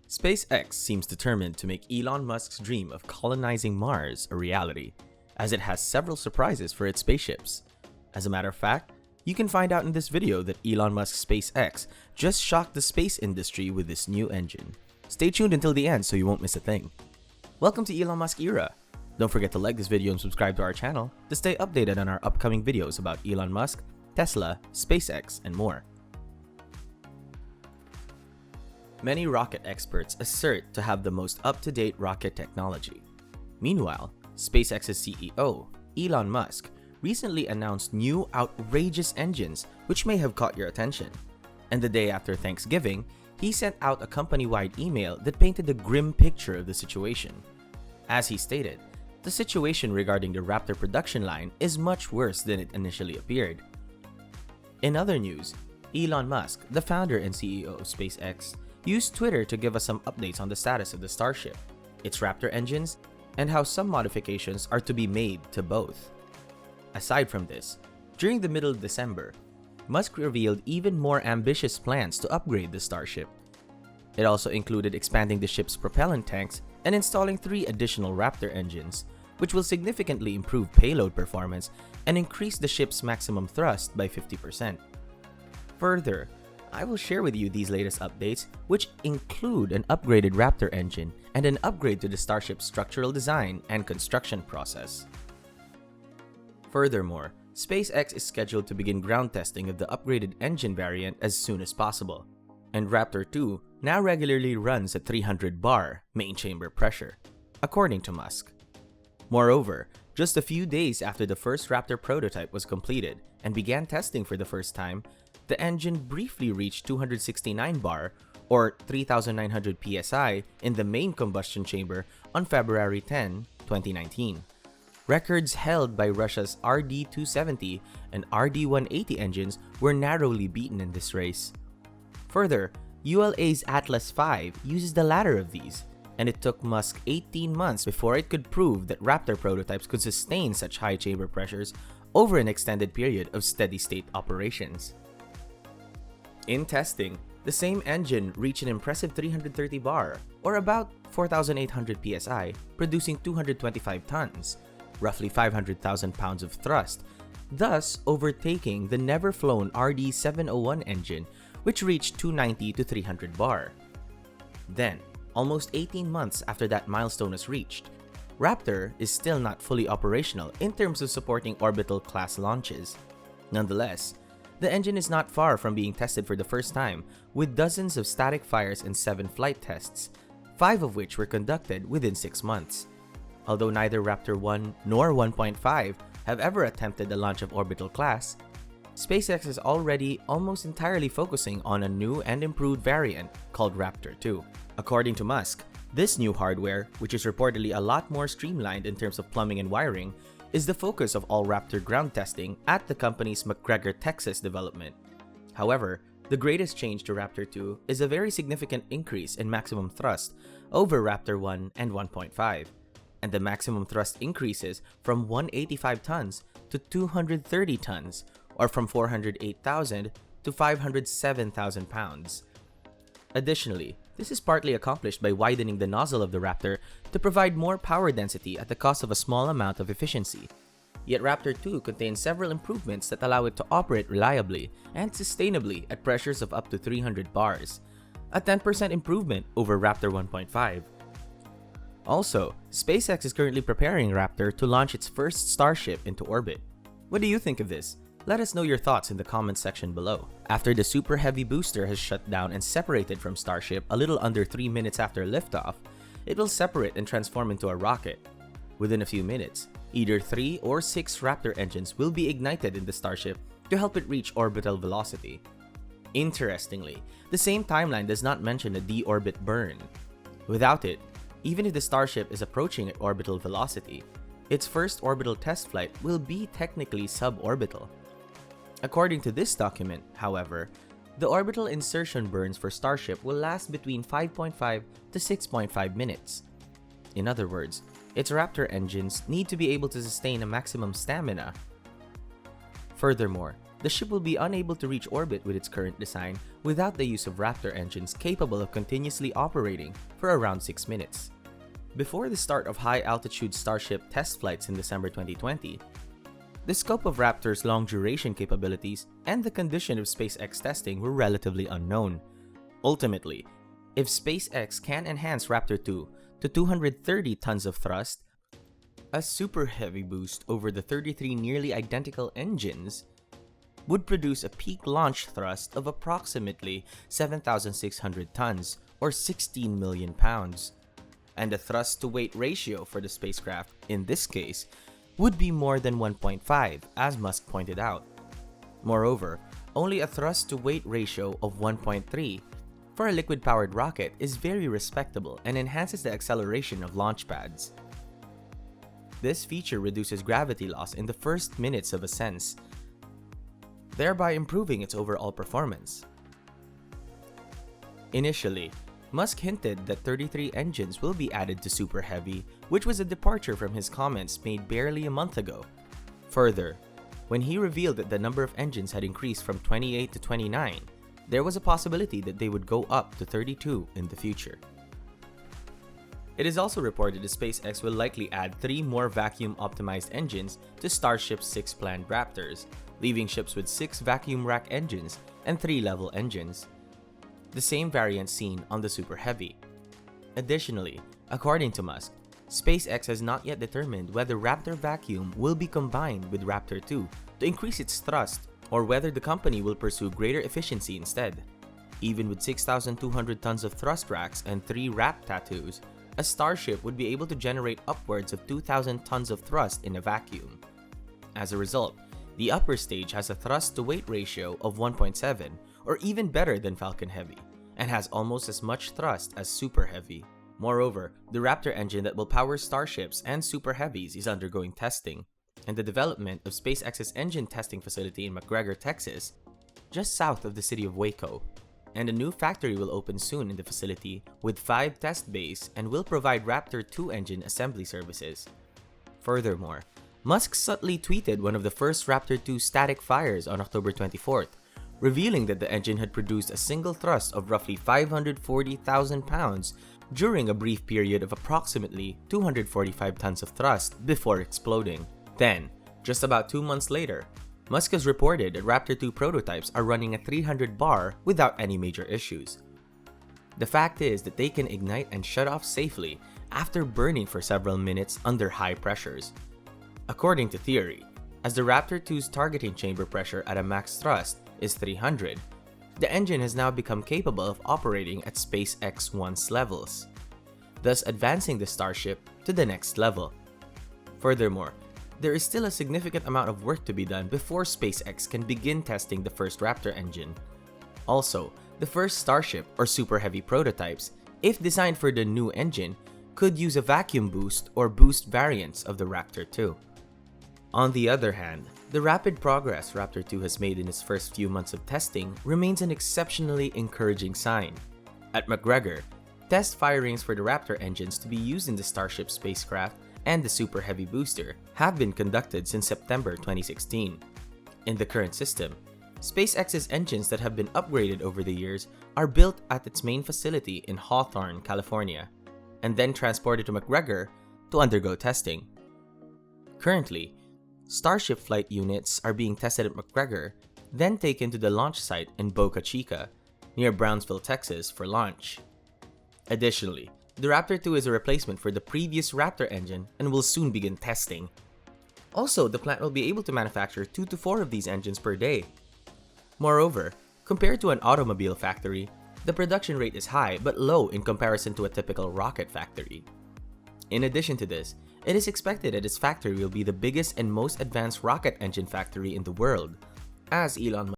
SpaceX seems determined to make Elon Musk's dream of colonizing Mars a reality, as it has several surprises for its spaceships. As a matter of fact, you can find out in this video that Elon Musk SpaceX just shocked the space industry with this new engine. Stay tuned until the end so you won't miss a thing. Welcome to Elon Musk era! Don't forget to like this video and subscribe to our channel to stay updated on our upcoming videos about Elon Musk, Tesla, SpaceX, and more. Many rocket experts assert to have the most up-to-date rocket technology. Meanwhile, SpaceX's CEO, Elon Musk, recently announced new outrageous engines which may have caught your attention. And the day after Thanksgiving, he sent out a company-wide email that painted a grim picture of the situation. As he stated, the situation regarding the Raptor production line is much worse than it initially appeared. In other news, Elon Musk, the founder and CEO of SpaceX, used Twitter to give us some updates on the status of the Starship, its Raptor engines, and how some modifications are to be made to both. Aside from this, during the middle of December, Musk revealed even more ambitious plans to upgrade the Starship. It also included expanding the ship's propellant tanks and installing 3 additional Raptor engines, which will significantly improve payload performance and increase the ship's maximum thrust by 50%. Further, I will share with you these latest updates, which include an upgraded Raptor engine and an upgrade to the Starship's structural design and construction process. Furthermore, SpaceX is scheduled to begin ground testing of the upgraded engine variant as soon as possible, and Raptor 2 now regularly runs at 300 bar main chamber pressure, according to Musk. Moreover, just a few days after the first Raptor prototype was completed and began testing for the first time, the engine briefly reached 269 bar or 3,900 psi in the main combustion chamber on February 10, 2019. Records held by Russia's RD-270 and RD-180 engines were narrowly beaten in this race. Further, ULA's Atlas V uses the latter of these, and it took Musk 18 months before it could prove that Raptor prototypes could sustain such high chamber pressures over an extended period of steady-state operations. In testing, the same engine reached an impressive 330 bar, or about 4,800 psi, producing 225 tons, roughly 500,000 pounds of thrust, thus overtaking the never-flown RD-701 engine, which reached 290 to 300 bar. Then, almost 18 months after that milestone was reached, Raptor is still not fully operational in terms of supporting orbital-class launches. Nonetheless, the engine is not far from being tested for the first time, with dozens of static fires and 7 flight tests, 5 of which were conducted within 6 months. Although neither Raptor 1 nor 1.5 have ever attempted the launch of orbital class, SpaceX is already almost entirely focusing on a new and improved variant called Raptor 2. According to Musk, this new hardware, which is reportedly a lot more streamlined in terms of plumbing and wiring, is the focus of all Raptor ground testing at the company's McGregor, Texas development. However, the greatest change to Raptor 2 is a very significant increase in maximum thrust over Raptor 1 and 1.5, and the maximum thrust increases from 185 tons to 230 tons, or from 408,000 to 507,000 pounds. Additionally, this is partly accomplished by widening the nozzle of the Raptor to provide more power density at the cost of a small amount of efficiency. Yet Raptor 2 contains several improvements that allow it to operate reliably and sustainably at pressures of up to 300 bars, a 10% improvement over Raptor 1.5. Also, SpaceX is currently preparing Raptor to launch its first Starship into orbit. What do you think of this? Let us know your thoughts in the comments section below. After the Super Heavy booster has shut down and separated from Starship a little under 3 minutes after liftoff, it will separate and transform into a rocket. Within a few minutes, either 3 or 6 Raptor engines will be ignited in the Starship to help it reach orbital velocity. Interestingly, the same timeline does not mention a deorbit burn. Without it, even if the Starship is approaching at orbital velocity, its first orbital test flight will be technically suborbital. According to this document, however, the orbital insertion burns for Starship will last between 5.5 to 6.5 minutes. In other words, its Raptor engines need to be able to sustain a maximum stamina. Furthermore, the ship will be unable to reach orbit with its current design without the use of Raptor engines capable of continuously operating for around 6 minutes. Before the start of high-altitude Starship test flights in December 2020, the scope of Raptor's long-duration capabilities and the condition of SpaceX testing were relatively unknown. Ultimately, if SpaceX can enhance Raptor 2 to 230 tons of thrust, a super heavy boost over the 33 nearly identical engines would produce a peak launch thrust of approximately 7,600 tons or 16 million pounds. And the thrust-to-weight ratio for the spacecraft, in this case, would be more than 1.5, as Musk pointed out. Moreover, only a thrust-to-weight ratio of 1.3 for a liquid-powered rocket is very respectable and enhances the acceleration of launch pads. This feature reduces gravity loss in the first minutes of ascents, thereby improving its overall performance. Initially, Musk hinted that 33 engines will be added to Super Heavy, which was a departure from his comments made barely a month ago. Further, when he revealed that the number of engines had increased from 28 to 29, there was a possibility that they would go up to 32 in the future. It is also reported that SpaceX will likely add 3 more vacuum-optimized engines to Starship's 6 planned Raptors, leaving ships with 6 vacuum rack engines and 3 level engines, the same variant seen on the Super Heavy. Additionally, according to Musk, SpaceX has not yet determined whether Raptor Vacuum will be combined with Raptor 2 to increase its thrust, or whether the company will pursue greater efficiency instead. Even with 6,200 tons of thrust racks and 3 wrap tattoos, a Starship would be able to generate upwards of 2,000 tons of thrust in a vacuum. As a result, the upper stage has a thrust-to-weight ratio of 1.7, or even better than Falcon Heavy, and has almost as much thrust as Super Heavy. Moreover, the Raptor engine that will power Starships and Super Heavies is undergoing testing, and the development of SpaceX's engine testing facility in McGregor, Texas, just south of the city of Waco. And a new factory will open soon in the facility with 5 test bays and will provide Raptor 2 engine assembly services. Furthermore, Musk subtly tweeted one of the first Raptor 2 static fires on October 24th, revealing that the engine had produced a single thrust of roughly 540,000 pounds during a brief period of approximately 245 tons of thrust before exploding. Then, just about 2 months later, Musk has reported that Raptor 2 prototypes are running at 300 bar without any major issues. The fact is that they can ignite and shut off safely after burning for several minutes under high pressures. According to theory, as the Raptor 2's targeting chamber pressure at a max thrust is 300, the engine has now become capable of operating at SpaceX 1's levels, thus advancing the Starship to the next level. Furthermore, there is still a significant amount of work to be done before SpaceX can begin testing the first Raptor engine. Also, the first Starship or Super Heavy prototypes, if designed for the new engine, could use a vacuum boost or boost variants of the Raptor 2. On the other hand, the rapid progress Raptor 2 has made in its first few months of testing remains an exceptionally encouraging sign. At McGregor, test firings for the Raptor engines to be used in the Starship spacecraft and the Super Heavy booster have been conducted since September 2016. In the current system, SpaceX's engines that have been upgraded over the years are built at its main facility in Hawthorne, California, and then transported to McGregor to undergo testing. Currently, Starship flight units are being tested at McGregor, then taken to the launch site in Boca Chica, near Brownsville, Texas, for launch. Additionally, the Raptor 2 is a replacement for the previous Raptor engine and will soon begin testing. Also, the plant will be able to manufacture 2 to 4 of these engines per day. Moreover, compared to an automobile factory, the production rate is high but low in comparison to a typical rocket factory. In addition to this, it is expected that its factory will be the biggest and most advanced rocket engine factory in the world, as Elon Musk